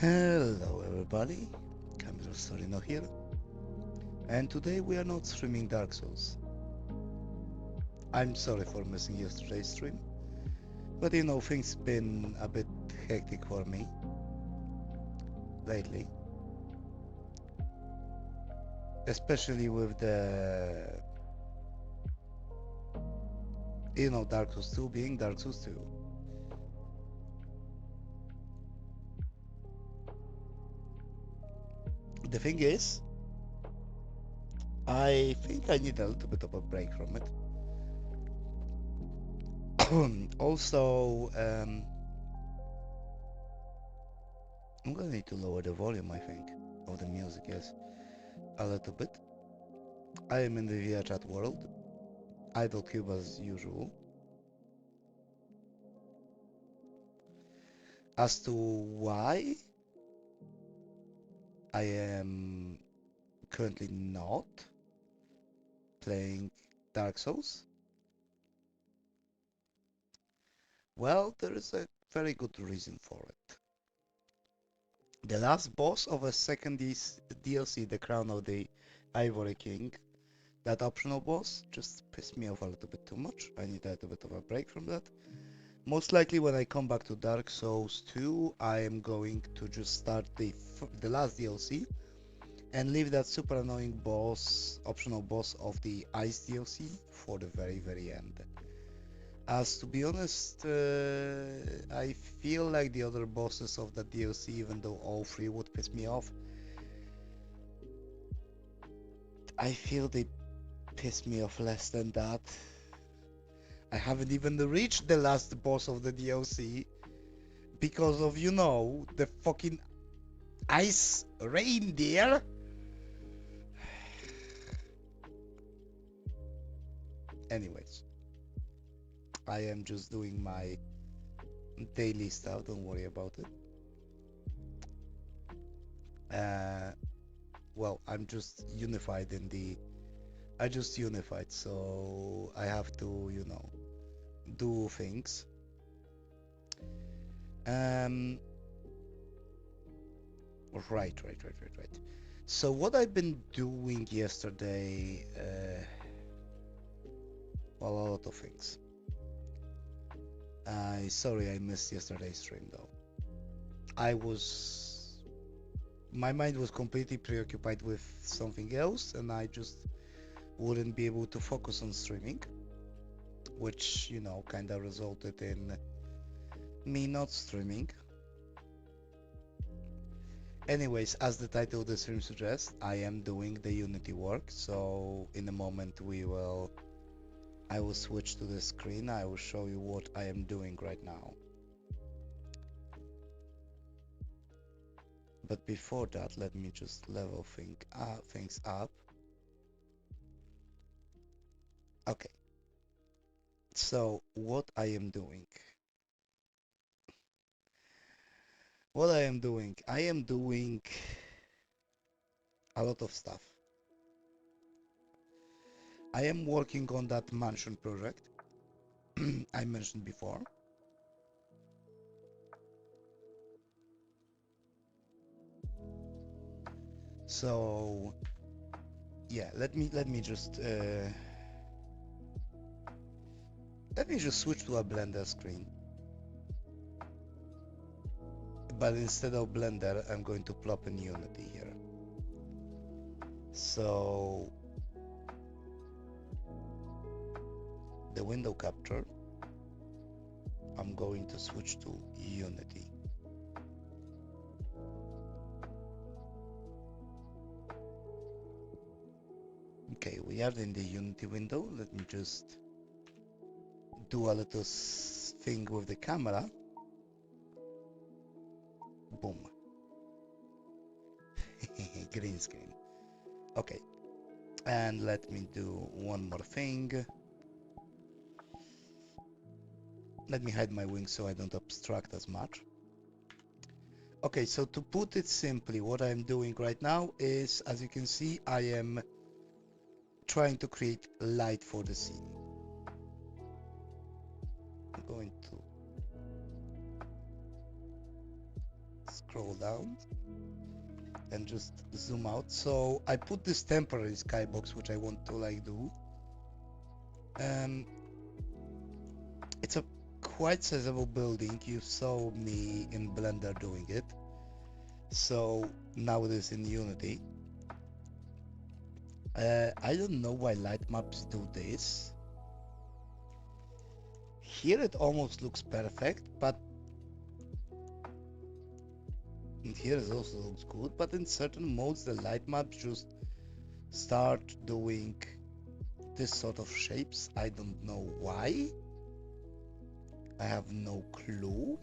Hello everybody, Camilo Storino here, and today we are not streaming Dark Souls. I'm sorry for missing yesterday's stream, but you know, things been a bit hectic for me lately, especially with Dark Souls 2 being Dark Souls 2. The thing is, I think I need a little bit of a break from it. Also, I'm gonna need to lower the volume, I think, of the music, yes, a little bit. I am in the Vrchat world, idle cube as usual. As to why I am currently not playing Dark Souls, well, there is a very good reason for it. The last boss of a second DLC, The Crown of the Ivory King, that optional boss just pissed me off a little bit too much. I need a little bit of a break from that. Most likely when I come back to Dark Souls 2, I am going to just start the last DLC and leave that super annoying boss, optional boss of the Ice DLC for the very end. As to be honest, I feel like the other bosses of that DLC, even though all three would piss me off, I feel they piss me off less than that. I haven't even reached the last boss of the DLC because of, the fucking ice reindeer. Anyways, I am just doing my daily stuff, don't worry about it. Well, I'm just unified I just unified, so I have to, do things. Right. So what I've been doing yesterday, well, a lot of things. Sorry I missed yesterday's stream though. My mind was completely preoccupied with something else and I just wouldn't be able to focus on streaming, which, kind of resulted in me not streaming. Anyways, as the title of the stream suggests, I am doing the Unity work, so in a moment I will switch to the screen, I will show you what I am doing right now. But before that, let me just level things up. Okay. So, what I am doing. I am doing a lot of stuff. I am working on that mansion project I mentioned before. So, yeah, let me just switch to a Blender screen. But instead of Blender, I'm going to plop in Unity here. So, the window capture, I'm going to switch to Unity. Okay, we are in the Unity window. Let me just do a little thing with the camera. Boom. Green screen. Okay. And let me do one more thing. Let me hide my wings so I don't obstruct as much. Okay, so to put it simply, what I'm doing right now is, as you can see, I am trying to create light for the scene. I'm going to scroll down and just zoom out. So I put this temporary skybox, which I want to like do. It's a quite sizable building. You saw me in Blender doing it. So now it is in Unity. I don't know why light maps do this. Here it almost looks perfect, but here it also looks good, but in certain modes the light maps just start doing this sort of shapes. I don't know why. I have no clue.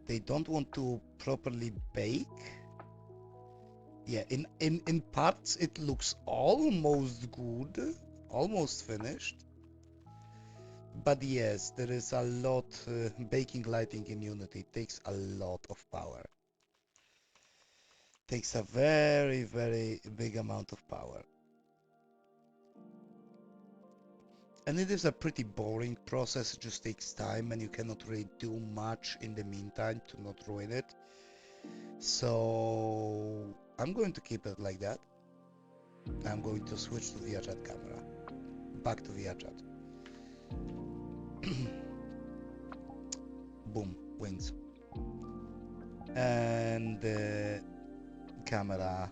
They don't want to properly bake. Yeah, in parts it looks almost good, almost finished. But yes, there is a lot, baking lighting in Unity takes a lot of power. Takes a very, very big amount of power. And it is a pretty boring process, it just takes time and you cannot really do much in the meantime to not ruin it. So I'm going to keep it like that. I'm going to switch to Vrchat camera. Back to Vrchat. Boom, wings. And camera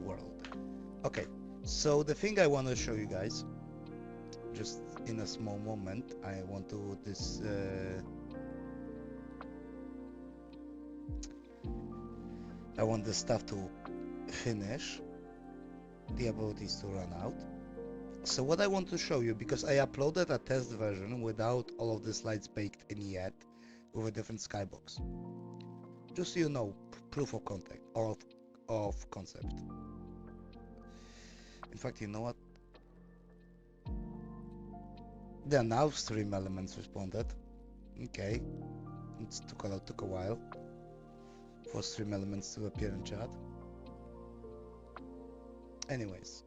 world. Okay, so the thing I want to show you guys, just in a small moment, I want to this I want the stuff to finish, the abilities to run out. So what I want to show you, because I uploaded a test version without all of the slides baked in yet, with a different skybox. Just so you know, proof of concept, of concept. In fact, you know what? There are now stream elements responded. Okay, it took a while for stream elements to appear in chat. Anyways,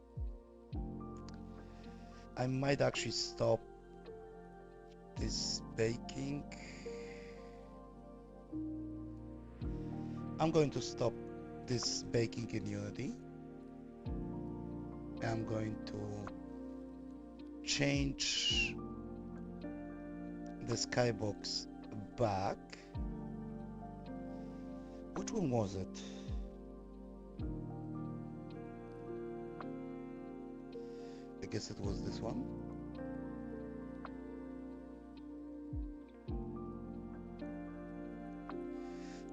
I might actually stop this baking. I'm going to stop this baking in Unity. I'm going to change the skybox back. Which one was it? I guess it was this one.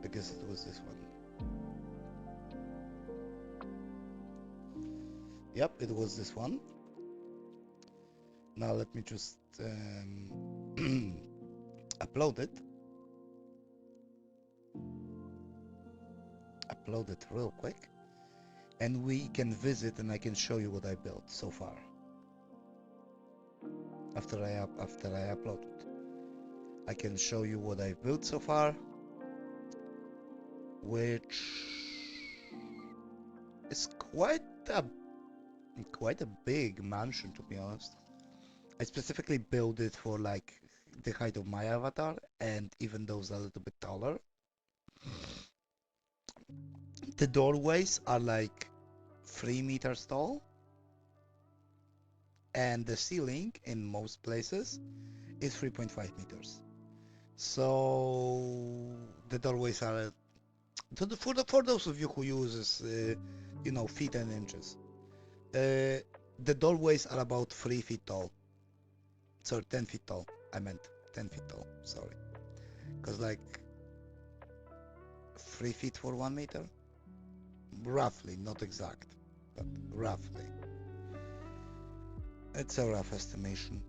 I guess it was this one. Yep, it was this one. Now let me just upload it. Upload it real quick. And we can visit and I can show you what I built so far. After I upload it. I can show you what I've built so far. Which is quite a big mansion, to be honest. I specifically built it for like the height of my avatar, and even those a little bit taller. The doorways are like 3 meters tall, and the ceiling in most places is 3.5 meters. So the doorways are for those of you who uses feet and inches. The doorways are about 3 feet tall. Sorry, 10 feet tall. I meant 10 feet tall. Sorry. Because like 3 feet for 1 meter? Roughly, not exact, but roughly. It's a rough estimation.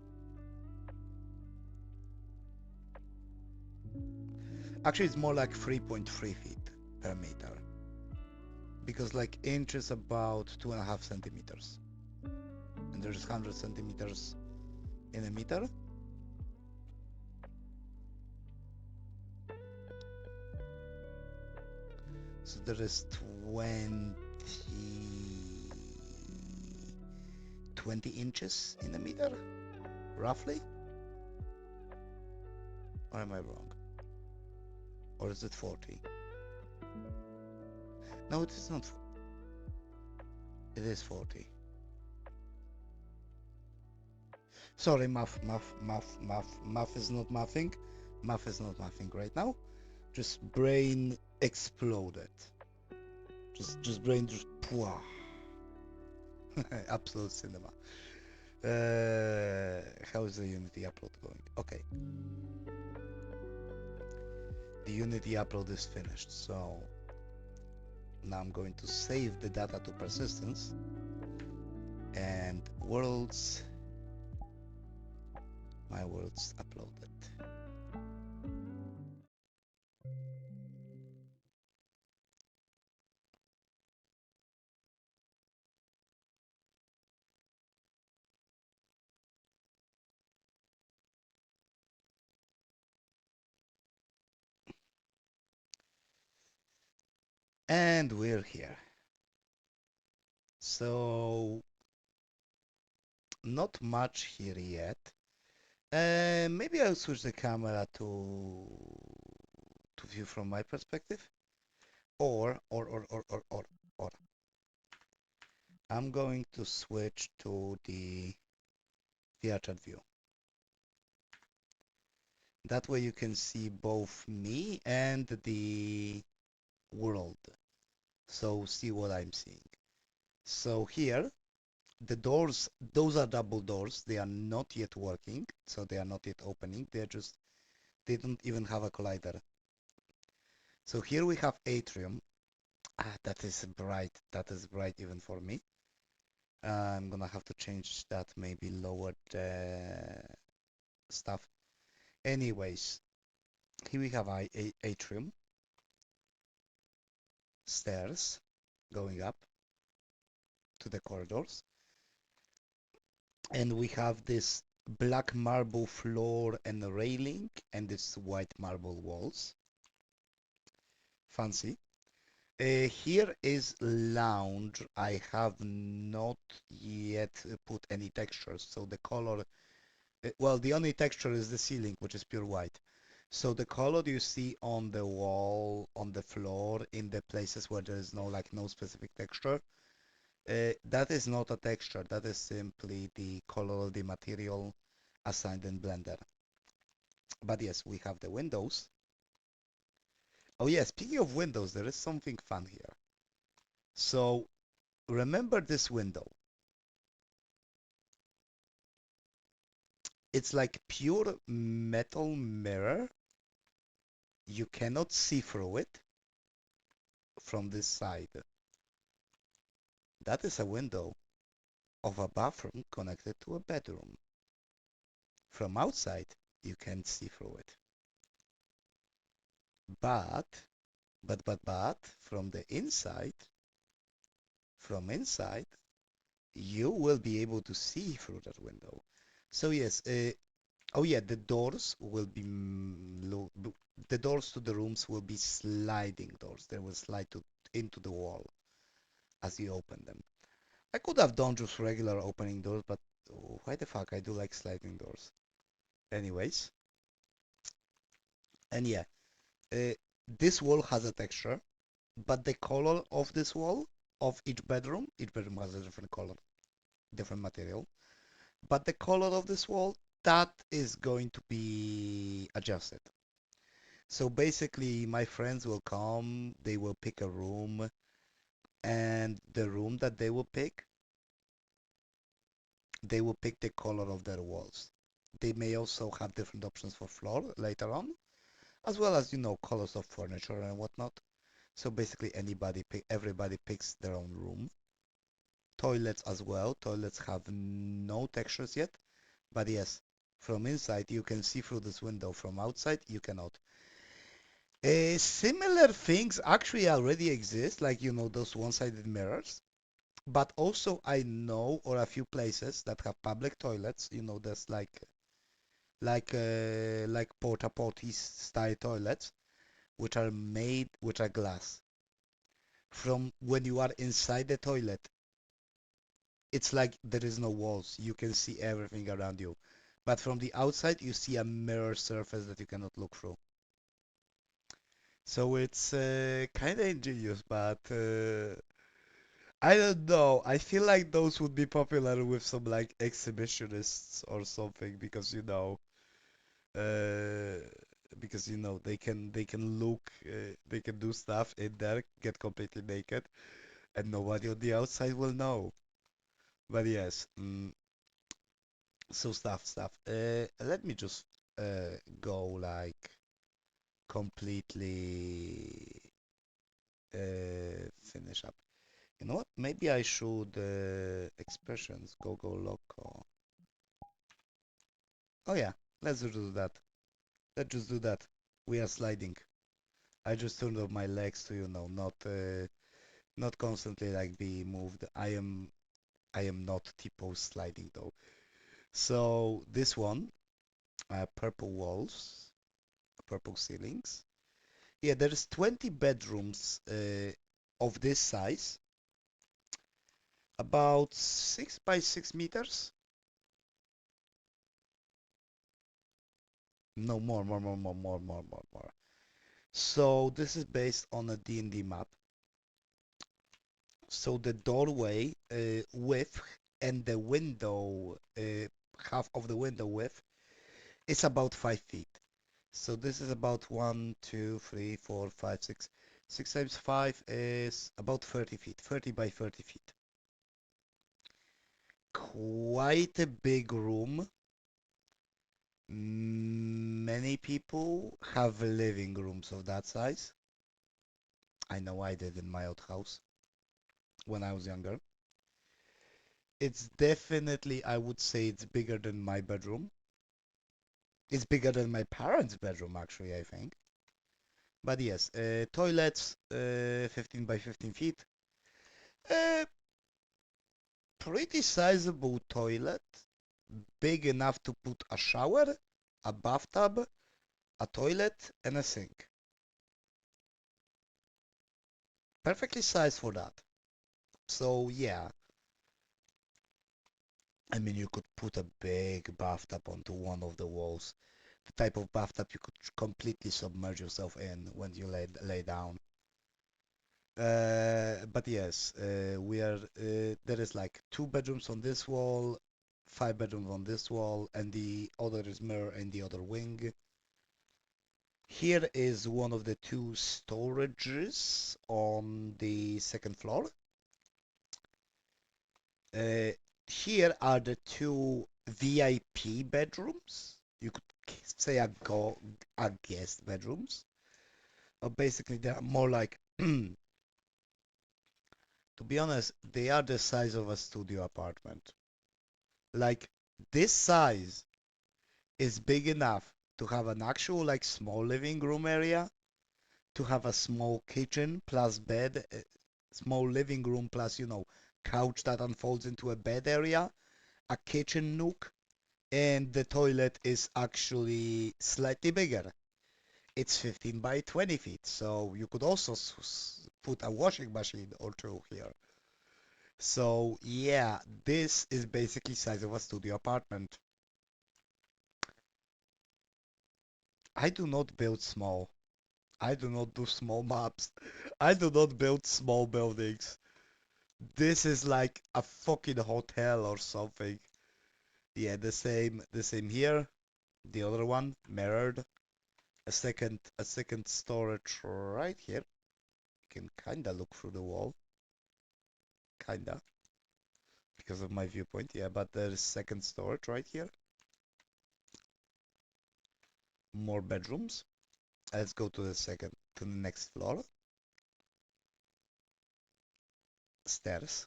Actually, it's more like 3.3 feet per meter. Because like inch is about 2.5 centimeters. And there's 100 centimeters in a meter. So there is 20 inches in a meter, roughly? Or am I wrong? Or is it 40? No, it is not. It is 40. Sorry, math is not mathing. Math is not mathing right now. Just brain exploded. Just brain just pwah. Absolute cinema. How is the Unity upload going? Okay. The Unity upload is finished, so now I'm going to save the data to persistence and worlds. My worlds uploaded. And we're here. So not much here yet. Maybe I'll switch the camera to view from my perspective. Or I'm going to switch to the Vrchat view. That way you can see both me and the world. So see what I'm seeing. So here, the doors, those are double doors. They are not yet working, so they are not yet opening. They don't even have a collider. So here we have atrium. That is bright. That is bright even for me. I'm gonna have to change that, maybe lower the stuff. Anyways, here we have atrium, stairs going up to the corridors, and we have this black marble floor and railing, and this white marble walls. Fancy. Here is lounge. I have not yet put any textures, so the color, well, the only texture is the ceiling, which is pure white. So the color you see on the wall, on the floor, in the places where there is no specific texture, that is not a texture. That is simply the color of the material assigned in Blender. But yes, we have the windows. Oh yeah, speaking of windows, there is something fun here. So remember this window. It's like pure metal mirror. You cannot see through it from this side. That is a window of a bathroom connected to a bedroom. From outside, you can't see through it. But from the inside, from inside, you will be able to see through that window. So yes, oh yeah, the doors will be, the doors to the rooms will be sliding doors. They will slide into the wall as you open them. I could have done just regular opening doors, but why the fuck? I do like sliding doors. Anyways, and yeah, uh, this wall has a texture, but the color of this wall, of each bedroom has a different color, different material. But the color of this wall, that is going to be adjusted. So basically, my friends will come, they will pick a room, and the room that they will pick the color of their walls. They may also have different options for floor later on, as well as, colors of furniture and whatnot. So basically, everybody picks their own room. Toilets as well. Toilets have no textures yet, but yes, from inside you can see through this window. From outside you cannot. Similar things actually already exist, like those one-sided mirrors. But also I know or a few places that have public toilets. There's like porta potties style toilets, which are glass. From when you are inside the toilet, it's like there is no walls. You can see everything around you. But from the outside, you see a mirror surface that you cannot look through. So it's kind of ingenious, but I don't know. I feel like those would be popular with some like exhibitionists or something uh, because they can look, they can do stuff in there, get completely naked, and nobody on the outside will know. But yes, so stuff. Let me just go like completely finish up. You know what? Maybe I should expressions go loco. Oh yeah, let's do that. Let's just do that. We are sliding. I just turned off my legs to not constantly like be moved. I am not T-pose sliding though. So this one, purple walls, purple ceilings. Yeah, there's 20 bedrooms of this size, about 6 by 6 meters. No, more. So this is based on a D&D map. So the doorway width and the window, half of the window width is about 5 feet. So this is about 1, 2, 3, 4, 5, 6. 6 times 5 is about 30 feet, 30 by 30 feet. Quite a big room. Many people have living rooms of that size. I know I did in my old house when I was younger. It's definitely, I would say it's bigger than my bedroom. It's bigger than my parents' bedroom, actually, I think. But yes, toilets, 15 by 15 feet. Uh, Pretty sizable toilet. Big enough to put a shower, a bathtub, a toilet, and a sink. Perfectly sized for that. So yeah, I mean, you could put a big bathtub onto one of the walls. The type of bathtub you could completely submerge yourself in when you lay down. But yes, there is like 2 bedrooms on this wall, 5 bedrooms on this wall, and the other is mirror in the other wing. Here is one of the 2 storages on the second floor. Uh, Here are the 2 VIP bedrooms. You could say a guest bedrooms. But basically, they are more like, to be honest, they are the size of a studio apartment. Like this size is big enough to have an actual like small living room area, to have a small kitchen plus bed, small living room plus, couch that unfolds into a bed area, a kitchen nook, and the toilet is actually slightly bigger. It's 15 by 20 feet, so you could also put a washing machine or two here. So yeah, this is basically size of a studio apartment. I do not build small. I do not do small maps. I do not build small buildings. This is like a fucking hotel or something. Yeah, the same here. The other one mirrored. A second storage right here. You can kinda look through the wall. Kinda. Because of my viewpoint, yeah, but there's second storage right here. More bedrooms. Let's go to the next floor. Stairs.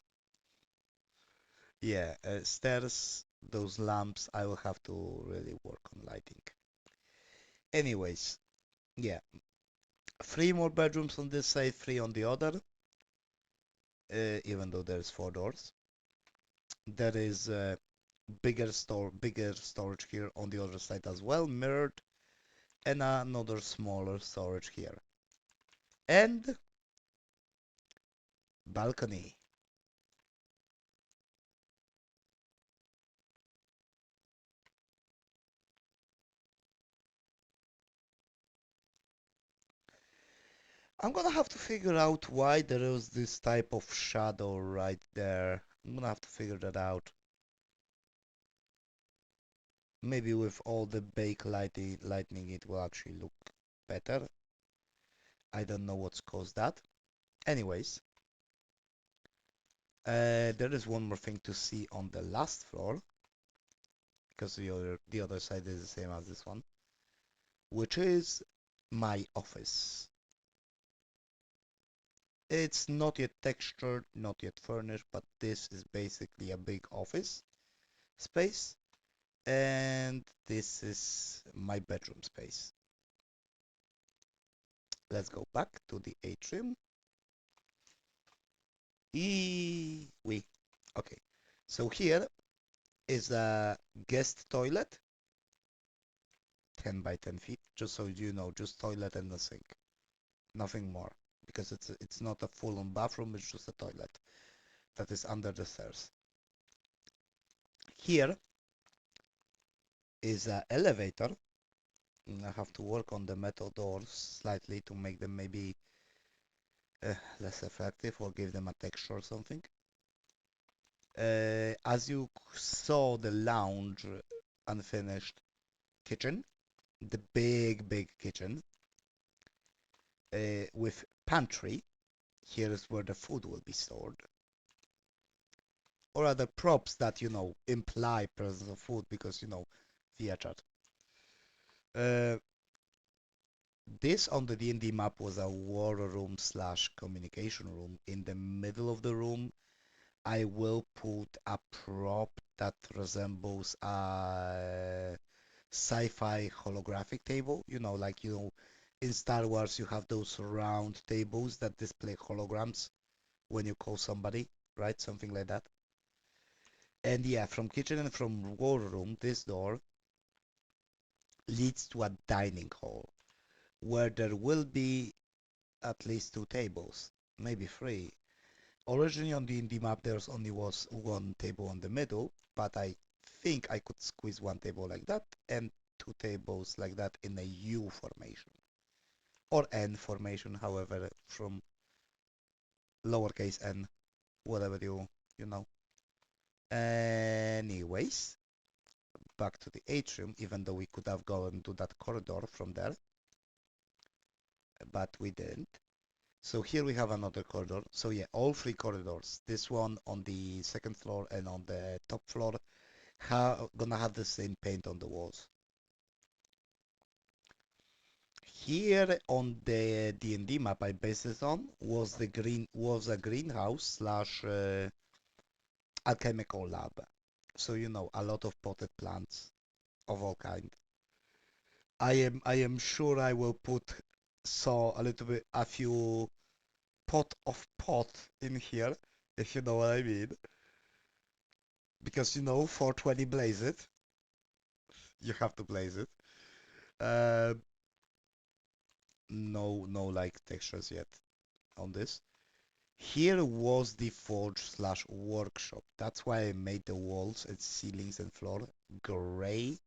Yeah, stairs, those lamps, I will have to really work on lighting. Anyways, yeah, 3 more bedrooms on this side, 3 on the other, even though there's 4 doors. There is bigger storage here on the other side as well, mirrored, and another smaller storage here. And balcony. I'm gonna have to figure out why there is this type of shadow right there. I'm gonna have to figure that out. Maybe with all the bake lightning it will actually look better. I don't know what's caused that. Anyways, there is one more thing to see on the last floor, because the other side is the same as this one, which is my office. It's not yet textured, not yet furnished, but this is basically a big office space, and this is my bedroom space. Let's go back to the atrium. Oui. Okay. So here is a guest toilet, 10 by 10 feet, just so you know, just toilet and a sink, nothing more, because it's not a full-on bathroom, it's just a toilet that is under the stairs. Here is an elevator. I have to work on the metal doors slightly to make them maybe less effective or give them a texture or something. As you saw, the lounge, unfinished kitchen, the big kitchen with pantry. Here is where the food will be stored, or other props that imply presence of food, because Vrchat. Uh, this on the D&D map was a war room slash communication room. In the middle of the room, I will put a prop that resembles a sci-fi holographic table. In Star Wars, you have those round tables that display holograms when you call somebody, right? Something like that. And yeah, from kitchen and from war room, this door leads to a dining hall where there will be at least two tables, maybe three. Originally on the map, there's only was one table in the middle, but I think I could squeeze one table like that and two tables like that in a U formation or N formation, however, from lowercase n, whatever you know. Anyways, back to the atrium, even though we could have gone to that corridor from there, but we didn't. So here we have another corridor. So yeah, all three corridors, this one on the second floor and on the top floor, gonna have the same paint on the walls. Here on the D&D map I based it on was a greenhouse slash alchemical lab. So a lot of potted plants of all kind. I am sure I will put a little bit a few pot in here, if you know what I mean. Because 420 blaze it. You have to blaze it. Uh, no like textures yet on this. Here was the forge slash workshop. That's why I made the walls and ceilings and floor gray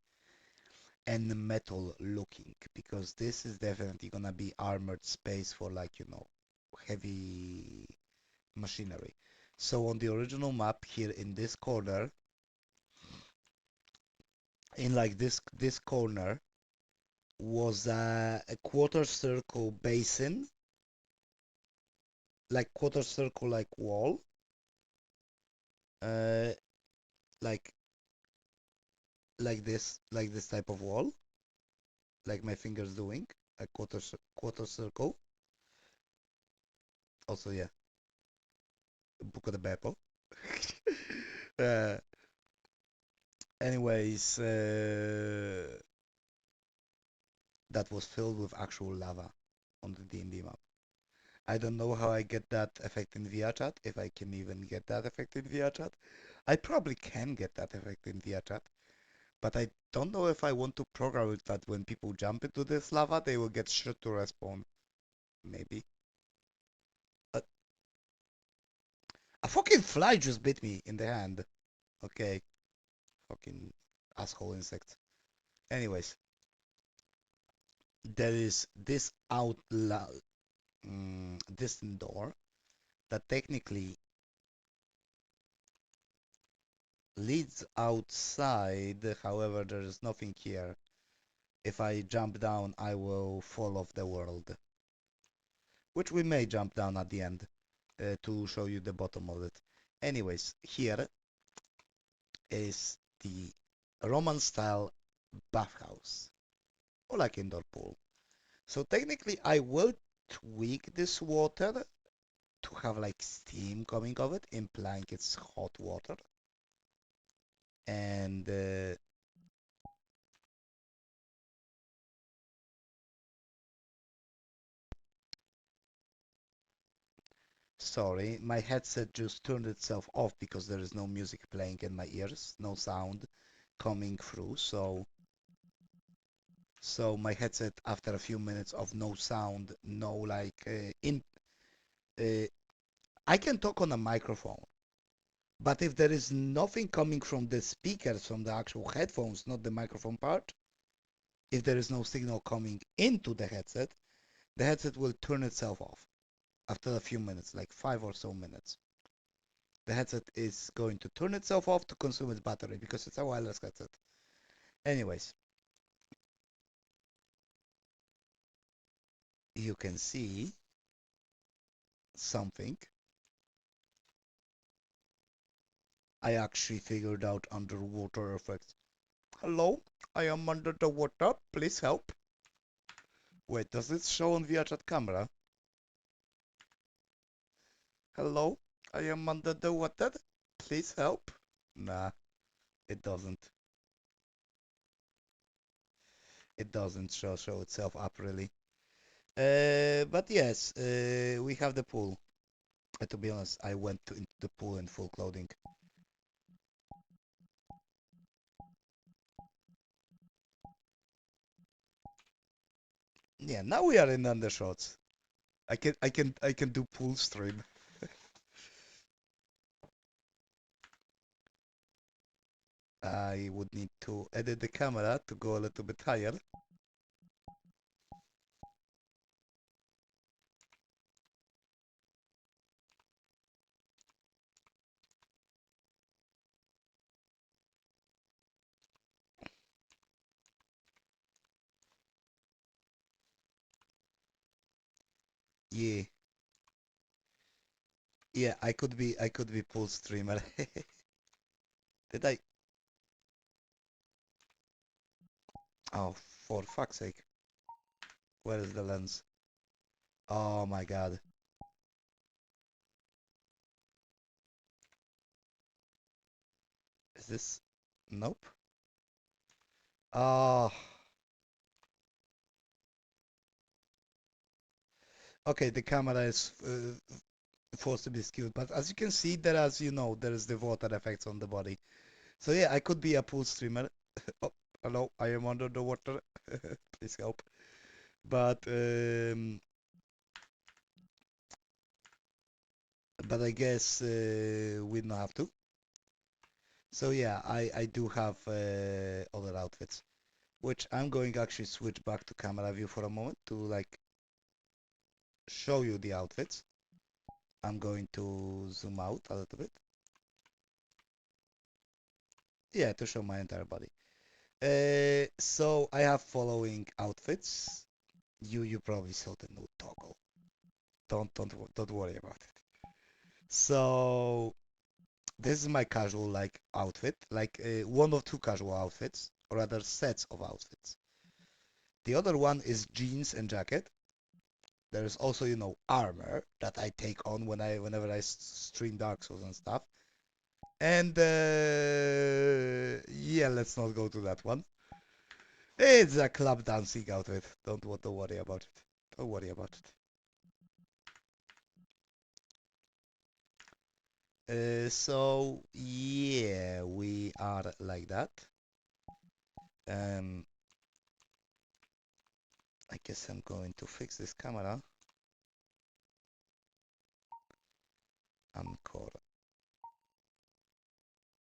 and metal looking, because this is definitely gonna be armored space for heavy machinery. So on the original map here in this corner, in like this corner was a quarter circle basin, like quarter circle like wall, uh, like like this type of wall, like my fingers doing a quarter circle. Also, yeah, Buco de Beppo. uh, anyways, that was filled with actual lava on the D&D map. I don't know how I get that effect in VRChat, if I can even get that effect in VRChat. I probably can get that effect in VRChat, but I don't know if I want to program it that when people jump into this lava, they will get shot to respawn. Maybe. Uh, a fucking fly just bit me in the hand. Okay. Fucking asshole insect. Anyways, there is this distant door that technically leads outside. However, there is nothing here. If I jump down, I will fall off the world, which we may jump down at the end to show you the bottom of it. Anyways, here is the Roman style bathhouse or like indoor pool. So technically I will tweak this water to have like steam coming of it, implying it's hot water. And sorry, my headset just turned itself off because there is no music playing in my ears, no sound coming through. So my headset, after a few minutes of no sound, no like uh, I can talk on a microphone, but if there is nothing coming from the speakers, from the actual headphones, not the microphone part, if there is no signal coming into the headset will turn itself off after a few minutes, like 5 or so minutes. The headset is going to turn itself off to consume its battery because it's a wireless headset. Anyways, you can see something I actually figured out underwater effects. Hello, I am under the water. Please help. Wait, does this show on VRChat camera? Hello, I am under the water. Please help. Nah, it doesn't. It doesn't show itself up really. But yes, we have the pool. To be honest, I went into the pool in full clothing. Yeah, now we are in undershots. I can do pool stream. I would need to edit the camera to go a little bit higher. Yeah, yeah, I could be pool streamer. Did I? Oh, for fuck's sake. Where is the lens? Oh my god. Is this? Nope. Oh, okay, the camera is forced to be skewed, but as you can see, there is the water effects on the body. So yeah, I could be a pool streamer. Oh, hello, I am under the water. Please help. But but I guess we don't have to. So yeah, I do have other outfits, which I'm going to actually switch back to camera view for a moment to like show you the outfits. I'm going to zoom out a little bit. Yeah, to show my entire body. So I have following outfits. You probably saw the new toggle. Don't worry about it. So this is my casual like outfit, like one of two casual outfits, or rather sets of outfits. The other one is jeans and jacket. There's also, armor that I take on whenever I stream Dark Souls and stuff. And yeah, let's not go to that one. It's a club dancing outfit. Don't worry about it. Don't worry about it. So yeah, we are like that. Um, I guess I'm going to fix this camera. Encore.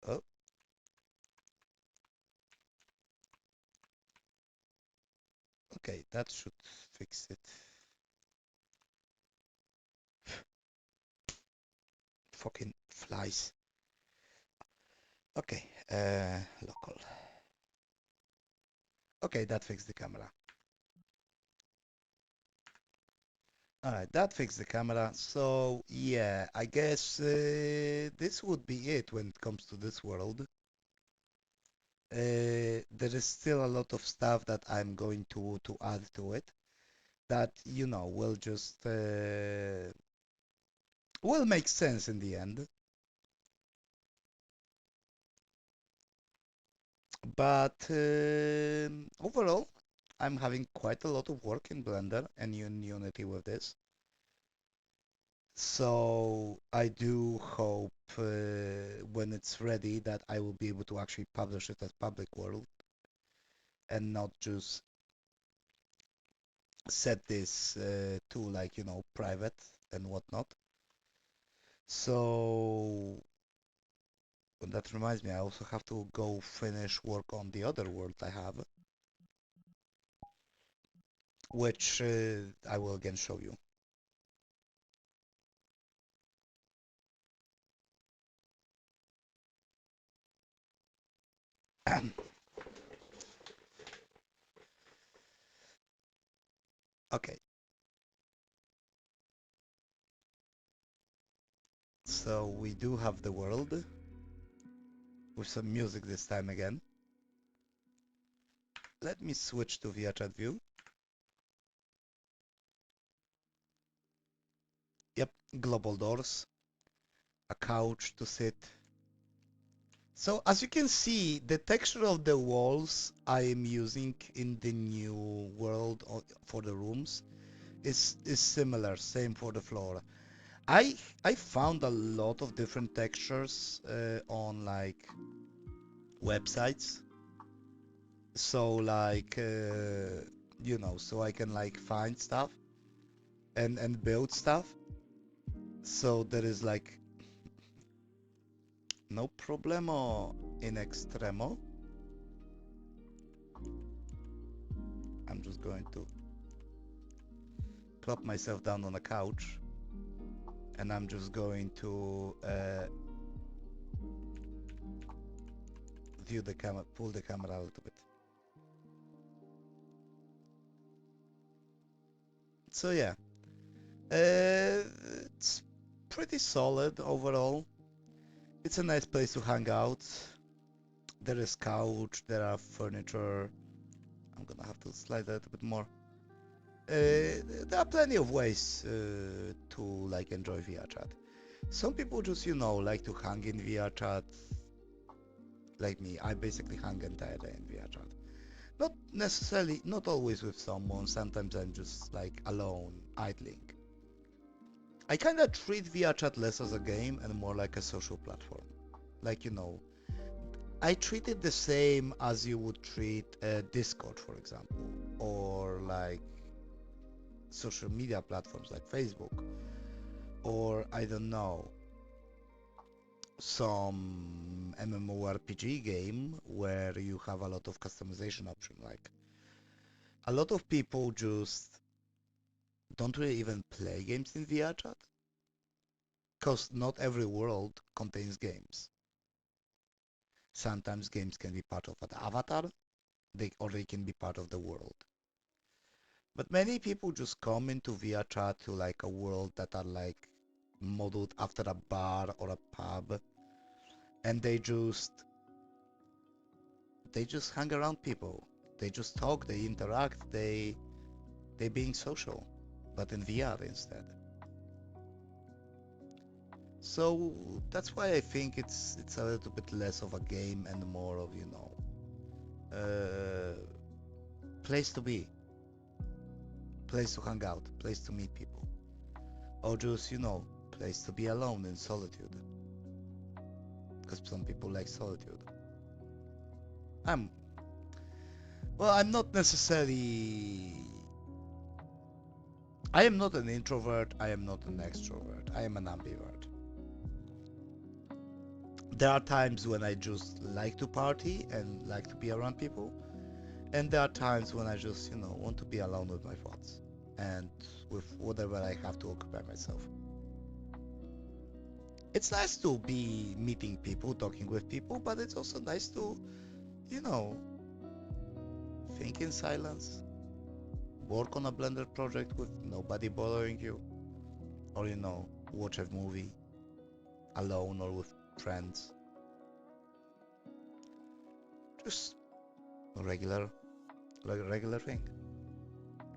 Oh, okay, that should fix it. fucking flies. Okay, local. Okay, that fixed the camera. Alright, that fixed the camera. So, yeah, I guess this would be it when it comes to this world. There is still a lot of stuff that I'm going to add to it that, you know, will make sense in the end. But overall, I'm having quite a lot of work in Blender and in Unity with this. So I do hope when it's ready that I will be able to actually publish it as public world and not just set this to like, you know, private and whatnot. So that reminds me, I also have to go finish work on the other world I have, which I will again show you. Okay, so we do have the world with some music this time again. Let me switch to VRChat view. Yep, global doors, a couch to sit. So as you can see, the texture of the walls I am using in the new world for the rooms is similar, same for the floor. I found a lot of different textures on like websites. So like you know, so I can like find stuff and build stuff. So there is like no problemo in extremo. I'm just going to plop myself down on a couch and I'm just going to view the camera, pull the camera a little bit. So yeah, it's pretty solid overall. It's a nice place to hang out. There is couch, there are furniture. I'm gonna have to slide that a bit more. There are plenty of ways to like enjoy VRChat. Some people just, you know, like to hang in VRChat. Like me, I basically hang entire day in VRChat. Not necessarily, not always with someone. Sometimes I'm just like alone, idling. I kind of treat VRChat less as a game and more like a social platform. Like, you know, I treat it the same as you would treat Discord, for example, or like social media platforms like Facebook, or I don't know, some MMORPG game where you have a lot of customization option. Like a lot of people just don't really even play games in VRChat because not every world contains games. Sometimes games can be part of an avatar, or they can be part of the world. But many people just come into VRChat to like a world that are like modeled after a bar or a pub, and they just hang around people. They just talk, they interact, they being social, but in VR instead. So that's why I think it's a little bit less of a game and more of, you know, place to be, place to hang out, place to meet people, or just, you know, place to be alone in solitude, because some people like solitude. I'm well, I'm not necessarily. I am not an introvert. I am not an extrovert. I am an ambivert. There are times when I just like to party and like to be around people, and there are times when I just, you know, want to be alone with my thoughts and with whatever I have to occupy myself. It's nice to be meeting people, talking with people, but it's also nice to, you know, think in silence, work on a Blender project with nobody bothering you, or watch a movie alone or with friends. Just a regular thing.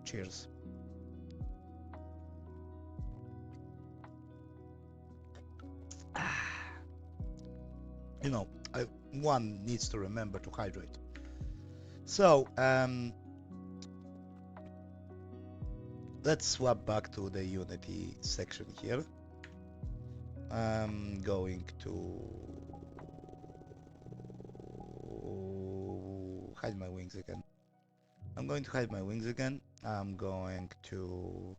Cheers. One needs to remember to hydrate. So, let's swap back to the Unity section here. I'm going to hide my wings again. I'm going to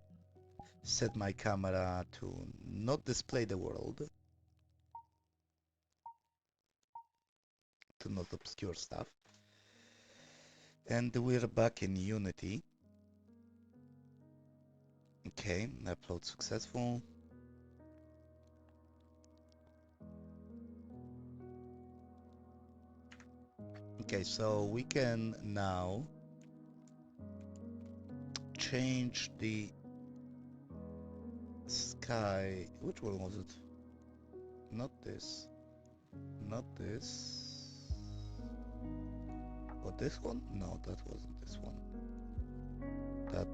set my camera to not display the world, to not obscure stuff. And we're back in Unity. Okay, upload successful. Okay, so we can now change the sky. Which one was it? Not this. Not this. Or this one? No, that wasn't this one. That...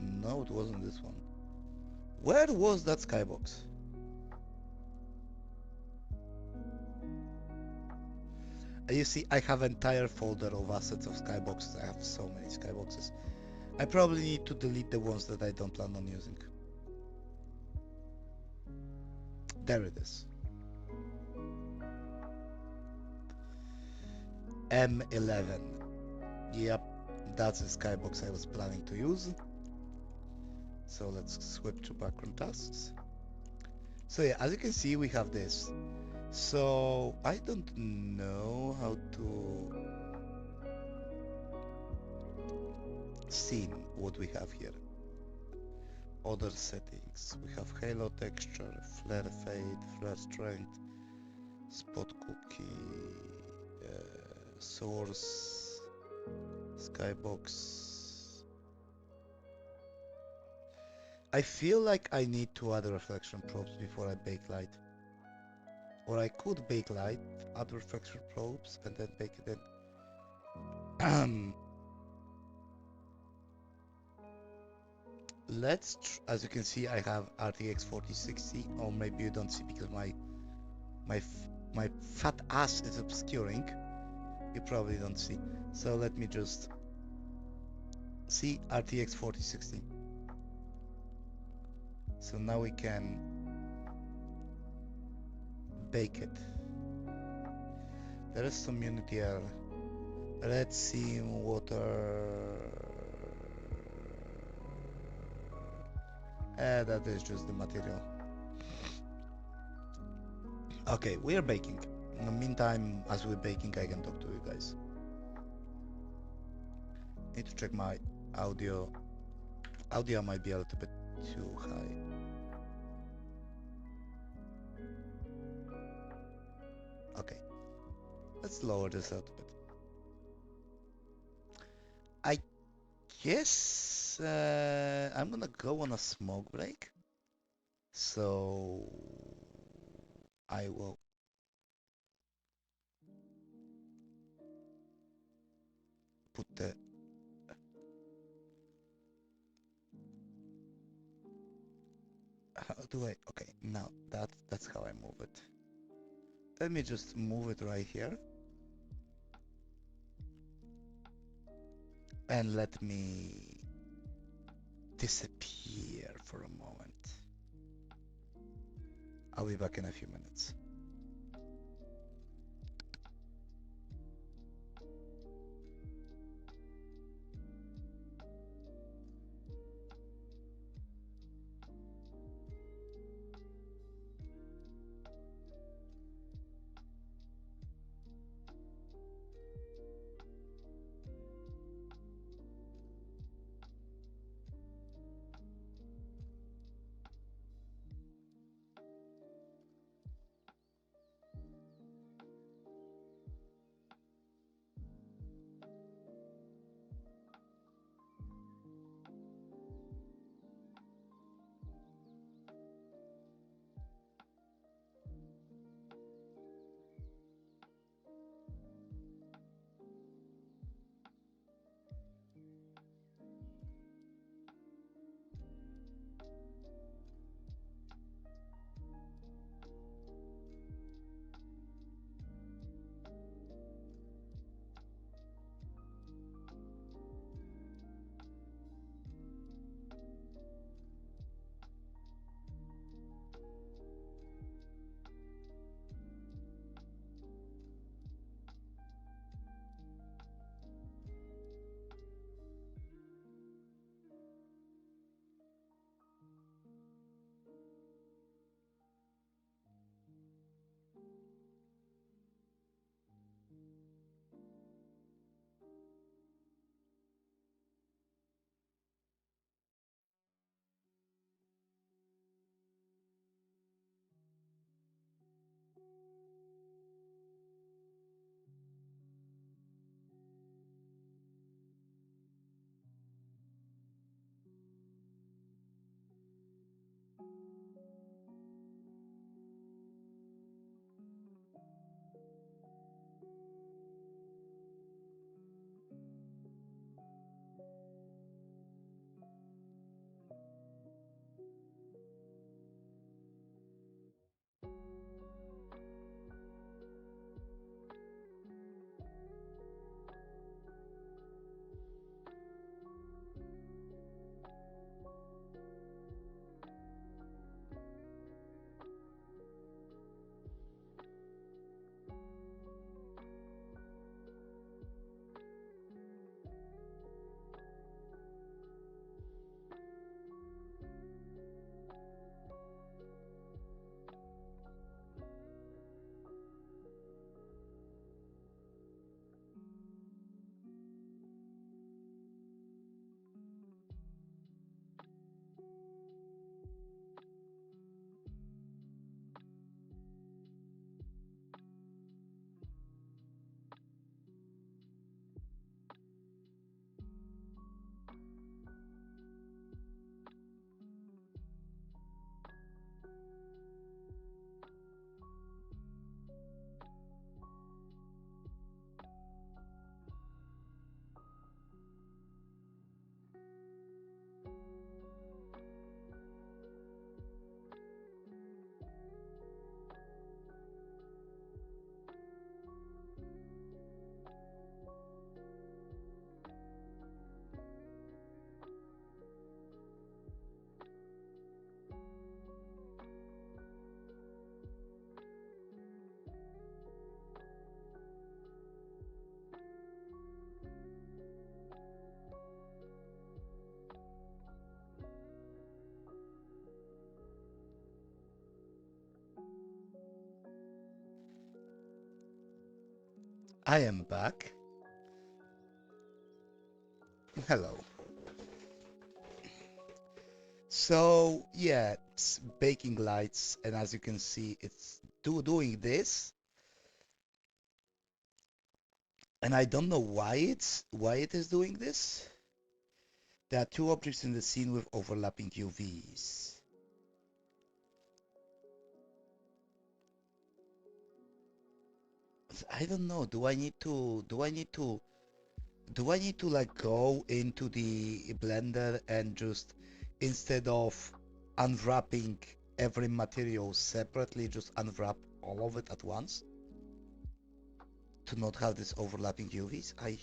No, it wasn't this one. Where was that skybox? You see, I have an entire folder of assets of skyboxes. I have so many skyboxes. I probably need to delete the ones that I don't plan on using. There it is. M11. Yep, that's the skybox I was planning to use. So let's switch to background tasks. So yeah, as you can see, we have this. So I don't know how to see what we have here. Other settings. We have halo texture, flare fade, flare strength, spot cookie, source, skybox. I feel like I need to add reflection probes before I bake light. Or I could bake light, add reflection probes, and then bake it in. As you can see, I have RTX 4060, or maybe you don't see because my fat ass is obscuring. You probably don't see. So let me just see RTX 4060. So now we can bake it. There is some Unity error. Red seam, water. That is just the material. Okay, we are baking. In the meantime, as we're baking, I can talk to you guys. Need to check my audio. Audio might be a little bit too high. Okay, let's lower this a little bit. I guess I'm gonna go on a smoke break. So I will put the how do I okay now that's how I move it. Let me just move it right here and let me disappear for a moment. I'll be back in a few minutes. I am back. Hello. So yeah, it's baking lights, and as you can see, it's doing this, and I don't know why it is doing this. There are two objects in the scene with overlapping UVs. I don't know. Do I need to like go into the blender and just instead of unwrapping every material separately, just unwrap all of it at once to not have this overlapping UVs? I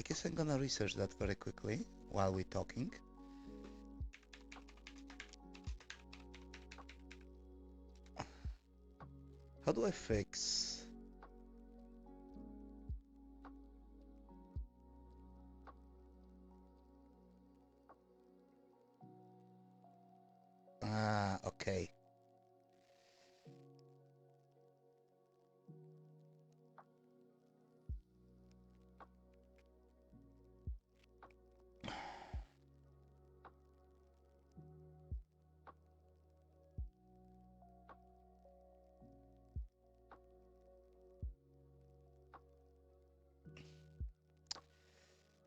guess I'm gonna research that very quickly while we're talking. How do I fix? Ah, okay.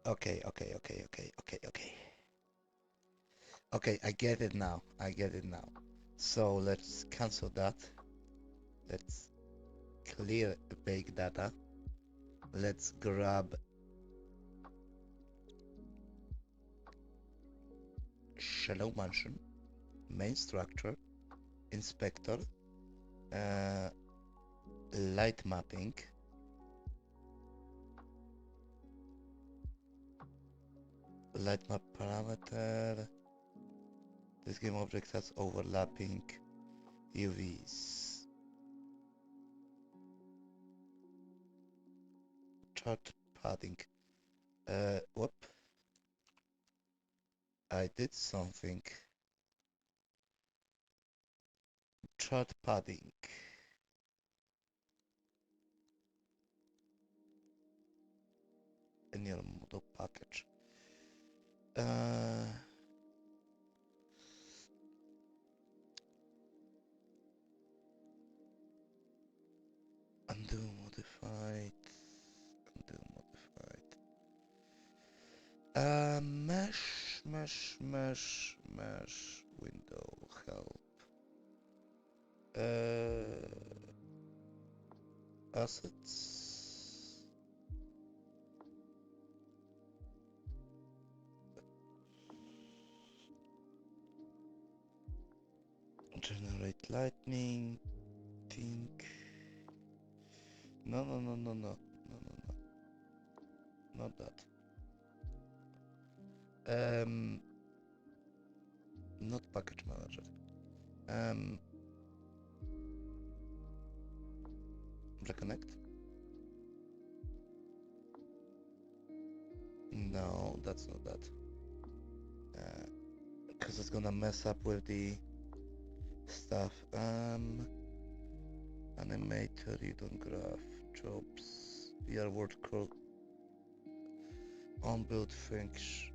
Okay. Okay, I get it now. I get it now. So let's cancel that. Let's clear the bake data. Let's grab shallow mansion, main structure, inspector, uh, light mapping, light map parameter. This game object has overlapping UVs. Chart padding. Whoop. I did something. Chart padding. In your model package. Undo modified. Undo modified. Mesh, window, help. Assets. Generate lightning. Think. No. Not that. Not package manager. Reconnect. No, that's not that. Because it's gonna mess up with the stuff. Animator, you don't graph, jobs, your word call, on build function,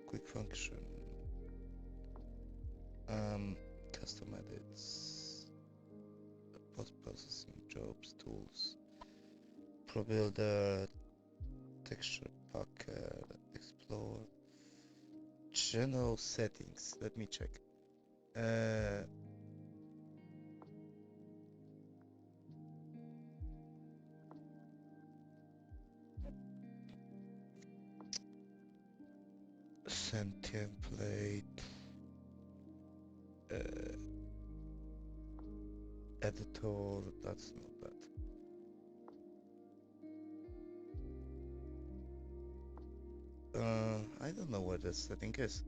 quick function, custom edits, post processing, jobs, tools, pro builder, texture packer, explore, general settings. Let me check. Send template. Editor. That's not that. I don't know where that setting is.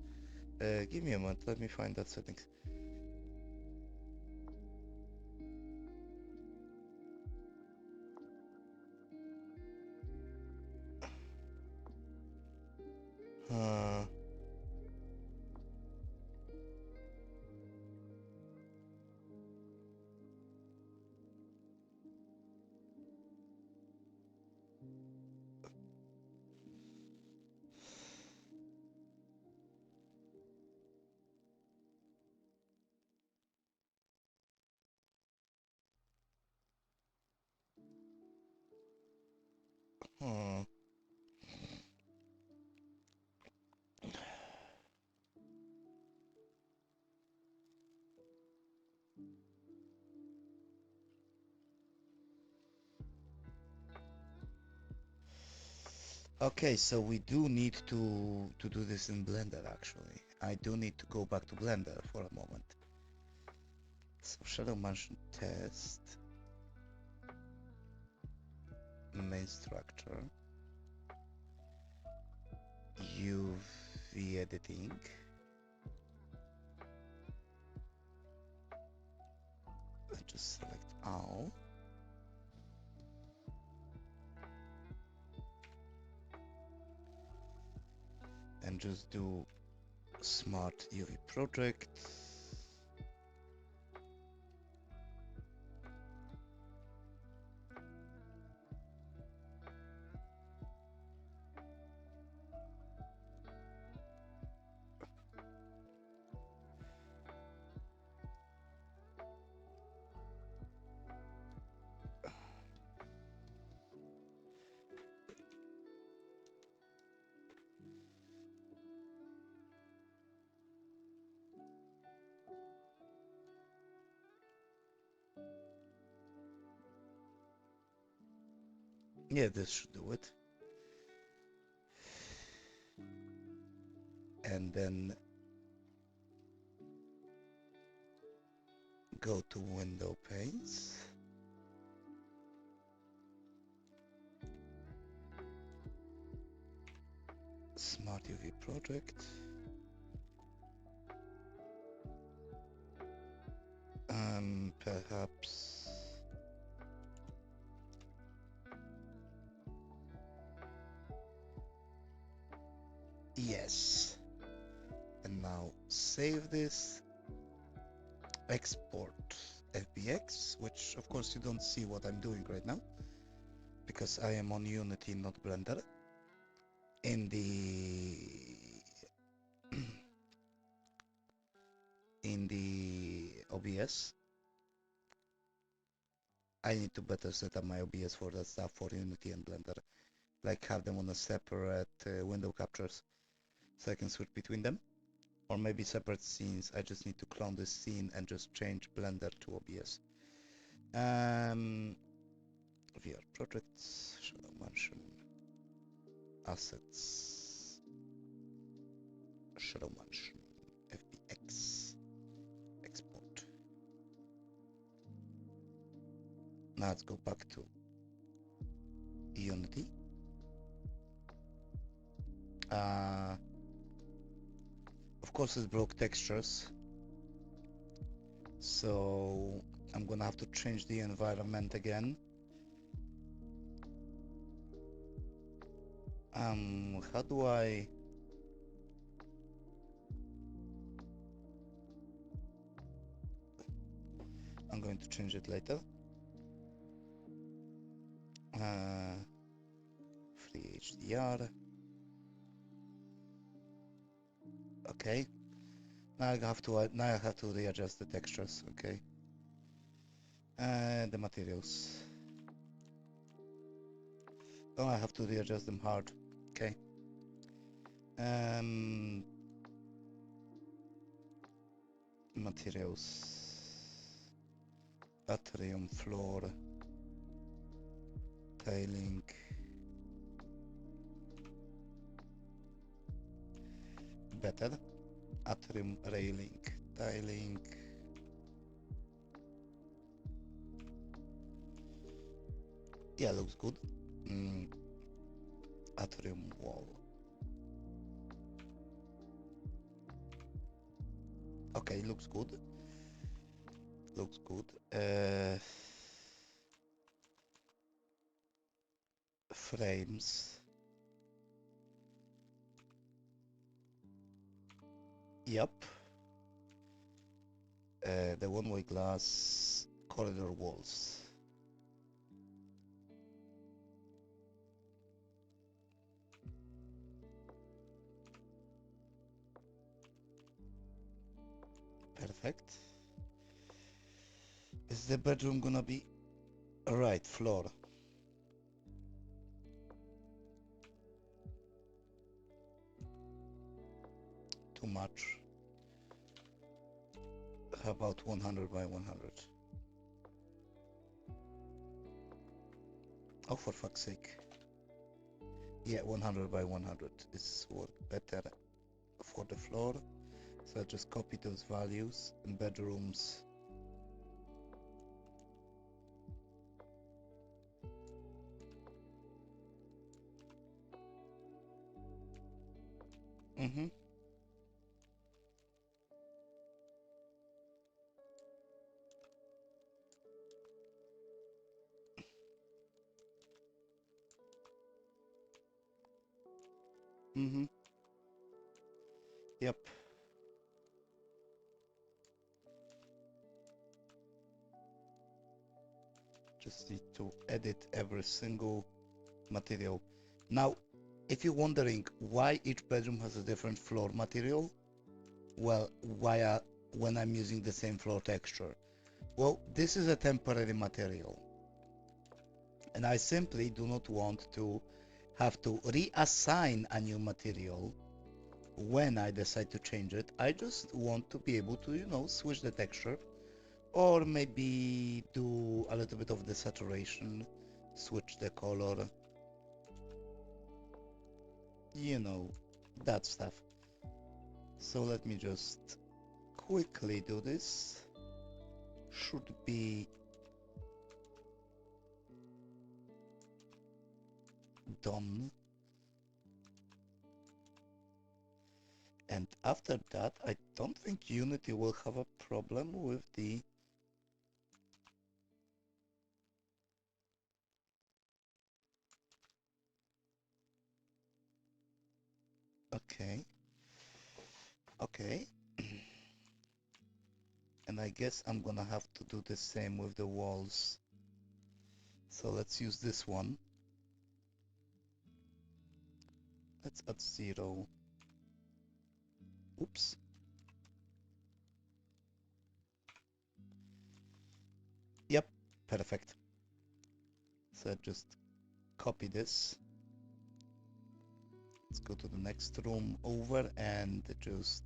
Give me a moment. Let me find that settings. Hmm. Okay, so we do need to do this in Blender actually. I do need to go back to Blender for a moment. So shadow mansion test, main structure, UV editing. Let's just select all. And just do smart UV project. Yeah, this should do it. And then go to window panes. Smart UV project. Perhaps. Yes. And now save this. Export FBX, which of course you don't see what I'm doing right now because I am on Unity, not Blender. In the in the OBS, I need to better set up my OBS for that stuff for Unity and Blender, like have them on a separate window captures so I can switch between them, or maybe separate scenes. I just need to clone this scene and just change Blender to OBS. VR projects, shadow mansion, assets, shadow mansion, FBX, export. Now let's go back to Unity. Of course it broke textures, so I'm gonna have to change the environment again. How do I... I'm going to change it later. Free HDR. Okay. Now I have to readjust the textures. Okay. The materials. Oh, I have to readjust them hard. Okay. Materials. Atrium floor. Tiling. Better. Atrium railing. Tiling. Yeah, looks good. Atrium wall. Okay, looks good. Looks good. Frames. Yep. The one-way glass corridor walls. Perfect. Is the bedroom gonna be... Alright, floor. too much. How about 100 by 100? Oh, for fuck's sake. Yeah, 100 by 100 is what better for the floor. So I just copy those values in bedrooms. Mm-hmm. Mm-hmm. Yep. Just need to edit every single material. Now, if you're wondering why each bedroom has a different floor material, well, when I'm using the same floor texture? Well, this is a temporary material, and I simply do not want to have to reassign a new material when I decide to change it. I just want to be able to, switch the texture, or maybe do a little bit of the saturation, switch the color, that stuff. So let me just quickly do this. Should be done. And after that, I don't think Unity will have a problem with the... Okay. Okay. And I guess I'm gonna have to do the same with the walls. So let's use this one. Let's add 0. Oops. Yep, perfect. So just copy this. Let's go to the next room over and just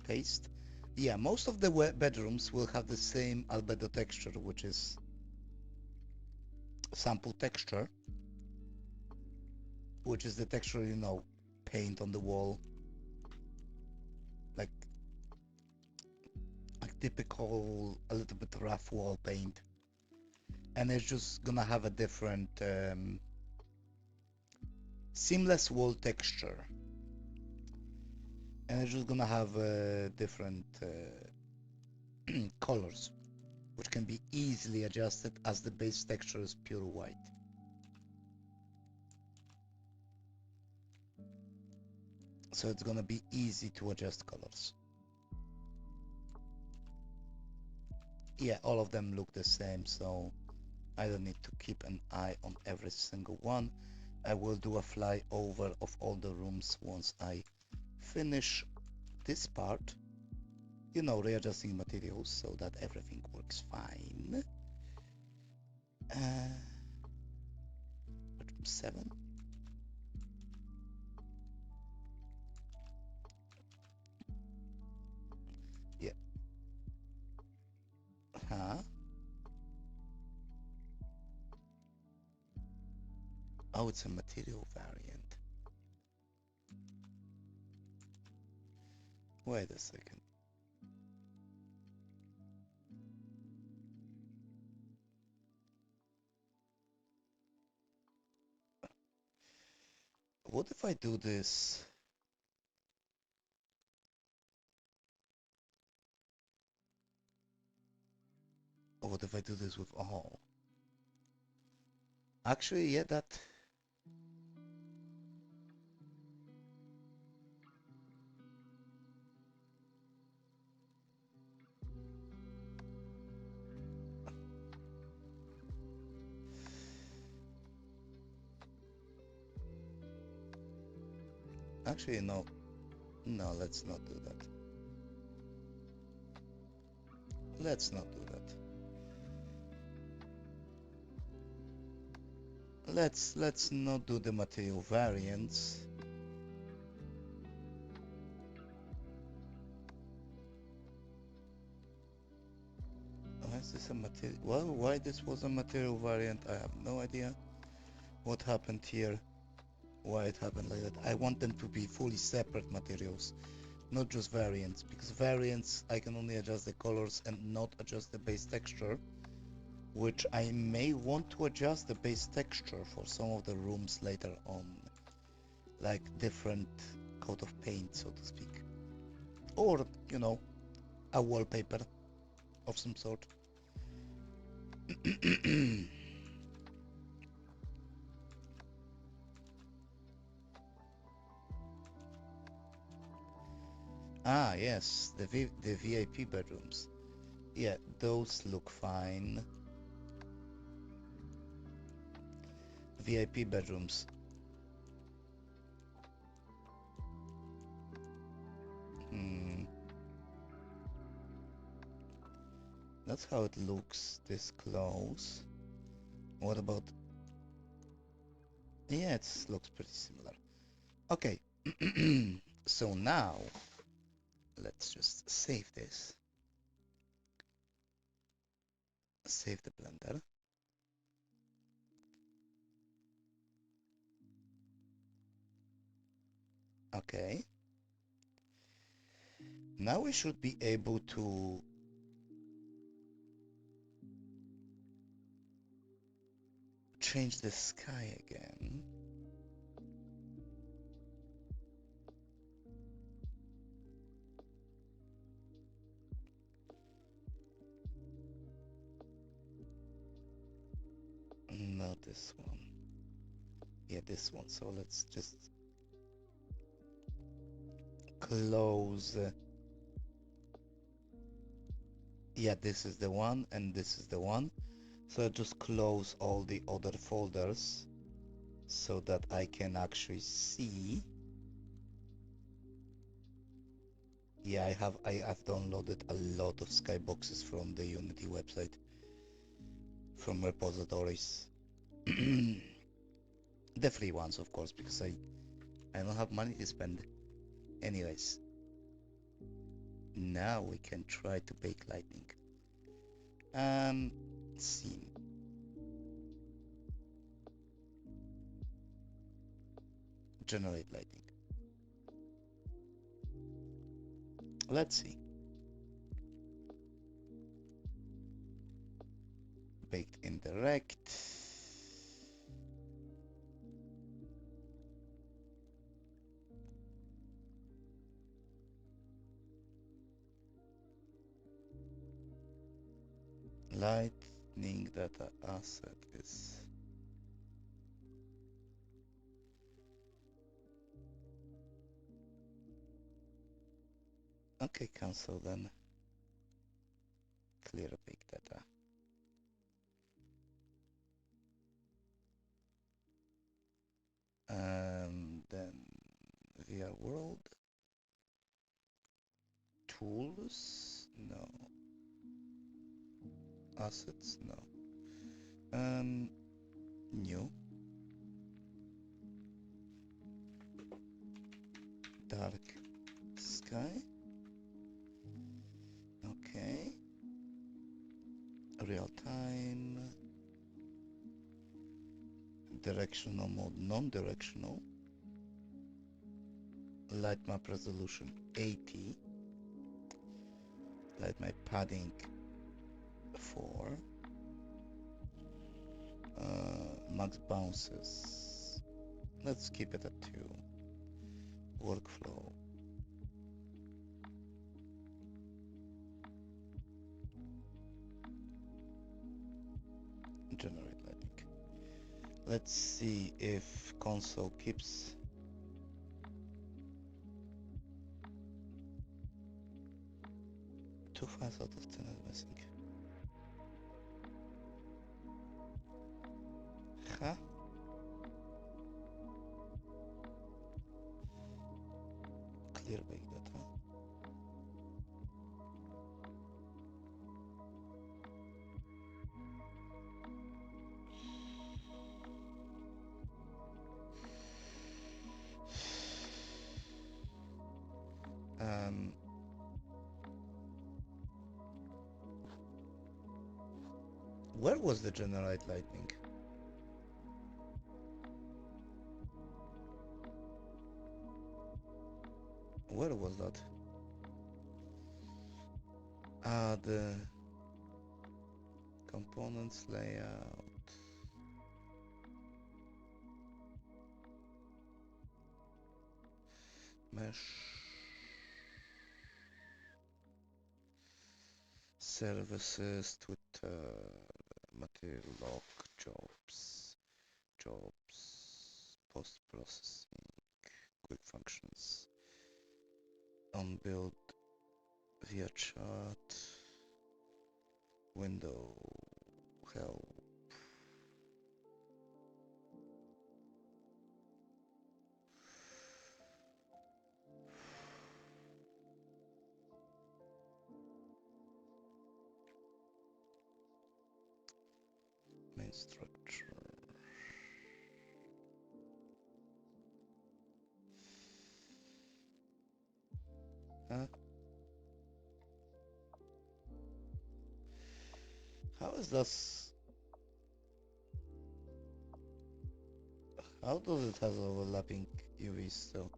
paste. Yeah, most of the bedrooms will have the same albedo texture, which is sample texture, which is the texture, paint on the wall, like typical, a little bit rough wall paint. And it's just gonna have a different seamless wall texture. And it's just gonna have different colors, which can be easily adjusted as the base texture is pure white. So it's gonna be easy to adjust colors. Yeah, all of them look the same, so I don't need to keep an eye on every single one. I will do a flyover of all the rooms once I finish this part. Readjusting materials so that everything works fine. Bedroom 7. Yeah. Huh? Oh, it's a material variant. Wait a second. What if I do this? Or what if I do this with all? Actually, yeah, that... Actually, no. No, let's not do that. Let's not do that. Let's not do the material variants. a material. Well, why this was a material variant, I have no idea. What happened here? Why it happened like that? I want them to be fully separate materials, not just variants, because variants I can only adjust the colors and not adjust the base texture, which I may want to adjust the base texture for some of the rooms later on, like different coat of paint, so to speak, or a wallpaper of some sort. Ah, yes, the VIP bedrooms. Yeah, those look fine. VIP bedrooms. Hmm. That's how it looks this close. What about... Yeah, it looks pretty similar. Okay. So now, let's just save this. Save the blender. Okay. Now we should be able to change the sky again. Not this one. Yeah, this one. So let's just close. Yeah, this is the one, and this is the one. So I just close all the other folders so that I can actually see. Yeah, I've downloaded a lot of skyboxes from the Unity website, from repositories. The free ones, of course, because I don't have money to spend. Anyways, now we can try to bake lightning. Scene. Generate lightning. Let's see. Baked indirect. Lightning data asset is... Okay, cancel then. Clear bake data. Then VR world. Tools? No. Assets? No. New. Dark sky. Okay. Real time. Directional mode, non-directional. Light map resolution 80. Light map padding 4. Max bounces. Let's keep it at 2. Workflow. Generate lightning. Let's see if console keeps. Two files out of 10 is missing. Huh? Clear bake data. Where was the generate lightning? Where was that? Ah, the components layout. Mesh. Services, Twitter, material log, jobs, post-processing, quick functions, on build, Vrchat, window, help. Main structure. Huh? How is this? How does it have overlapping UVs still?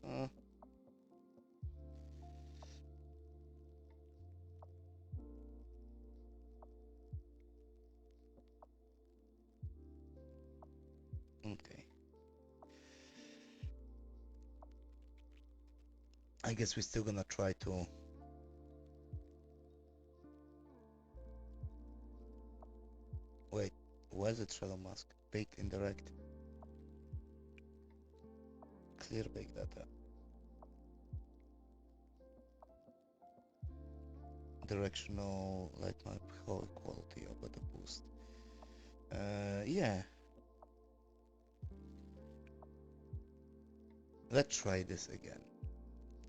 Uh, okay. I guess we're still gonna try to. Wait, where's the shadow mask? Baked indirect. Clear bake data. Directional light map, color quality, or better boost. Yeah. Let's try this again.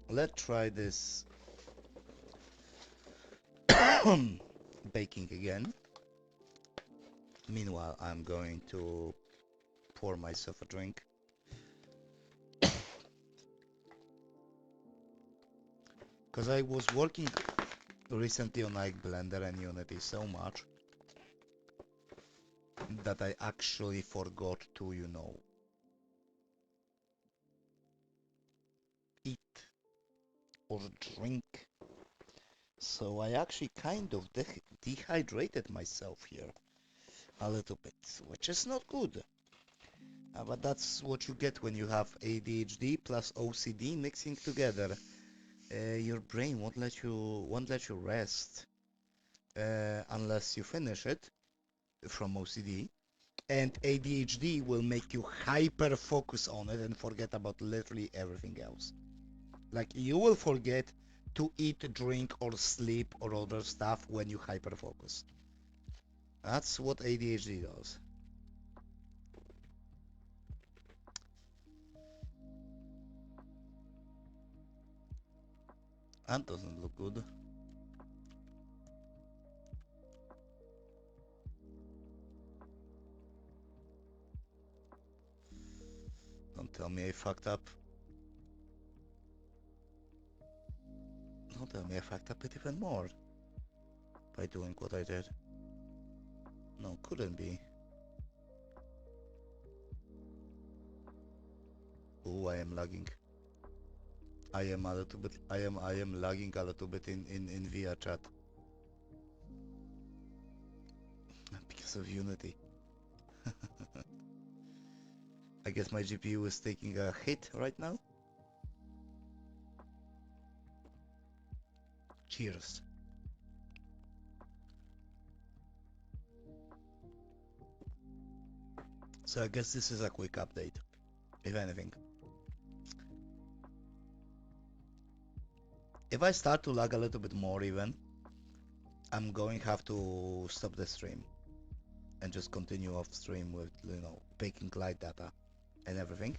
Let's try this baking again. Meanwhile, I'm going to pour myself a drink. Because I was working recently on like Blender and Unity so much that I actually forgot to, eat or drink. So I actually kind of dehydrated myself here a little bit, which is not good. But that's what you get when you have ADHD plus OCD mixing together. Your brain won't let you rest unless you finish it from OCD, and ADHD will make you hyper focus on it and forget about literally everything else. Like you will forget to eat, drink, or sleep or other stuff when you hyper focus. That's what ADHD does. That doesn't look good. Don't tell me I fucked up. Don't tell me I fucked up it even more by doing what I did. No, couldn't be. Oh, I am lagging. I am a little bit. I am lagging a little bit in Vrchat because of Unity. I guess my GPU is taking a hit right now. Cheers. So I guess this is a quick update, if anything. If I start to lag a little bit more even, I'm going to have to stop the stream and just continue off stream with, baking light data and everything,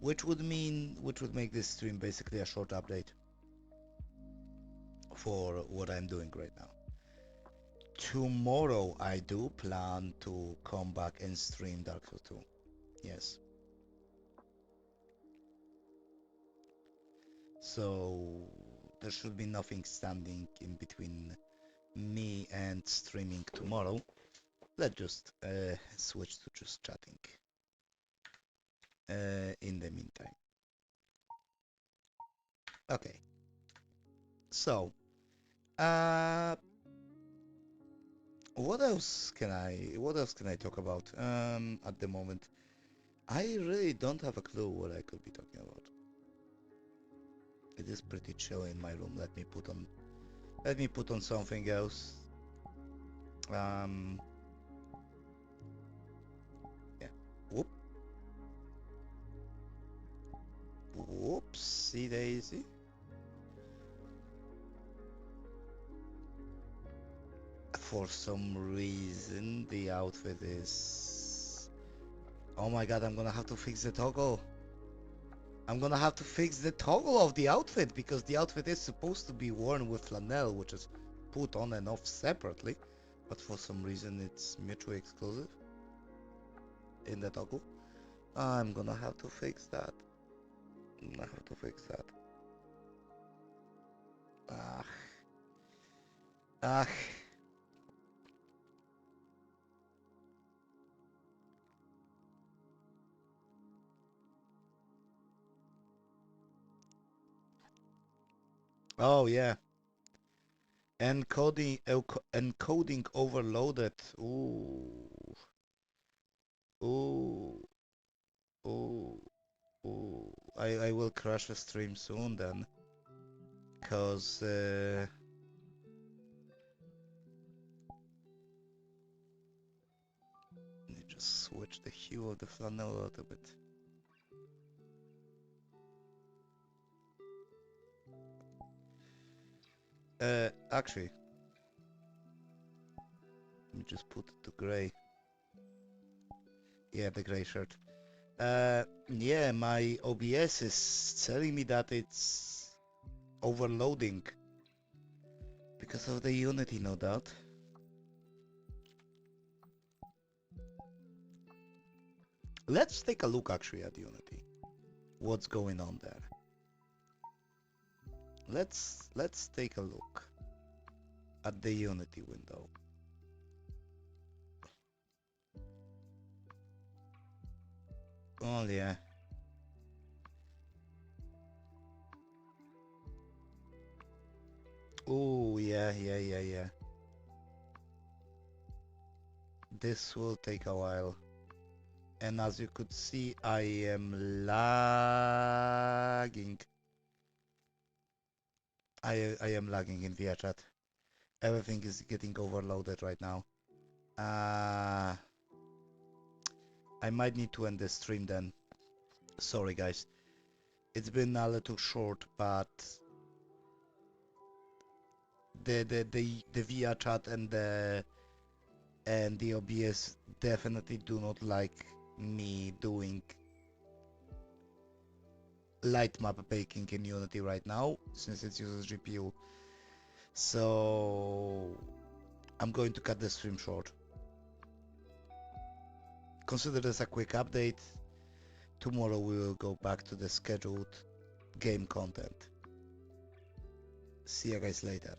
which would make this stream basically a short update for what I'm doing right now. Tomorrow I do plan to come back and stream Dark Souls 2. Yes. So there should be nothing standing in between me and streaming tomorrow, let's just switch to just chatting in the meantime. Okay, so what else can I talk about at the moment? I really don't have a clue what I could be talking about. It is pretty chill in my room. Let me put on something else. Yeah. Whoop. Whoopsie daisy. For some reason, the outfit is... Oh my god, I'm gonna have to fix the toggle. I'm gonna have to fix the toggle of the outfit because the outfit is supposed to be worn with flannel, which is put on and off separately, but for some reason it's mutually exclusive in the toggle. I'm gonna have to fix that. I have to fix that. Ah. Ah. Oh yeah. Encoding overloaded. Ooh. Ooh. Ooh. Ooh. I will crash the stream soon then. Cause let me just switch the hue of the flannel a little bit. Actually, let me just put it to gray. Yeah, the gray shirt. Yeah, my OBS is telling me that it's overloading because of the Unity, no doubt. Let's take a look actually at Unity. What's going on there? Let's take a look at the Unity window. Oh yeah. Oh yeah. This will take a while. And as you could see, I am lagging. I am lagging in Vrchat. Everything is getting overloaded right now. I might need to end the stream then. Sorry guys. It's been a little short, but the Vrchat and the OBS definitely do not like me doing light map baking in Unity right now, since it uses GPU. So I'm going to cut the stream short. Consider this a quick update. Tomorrow we will go back to the scheduled game content. See you guys later.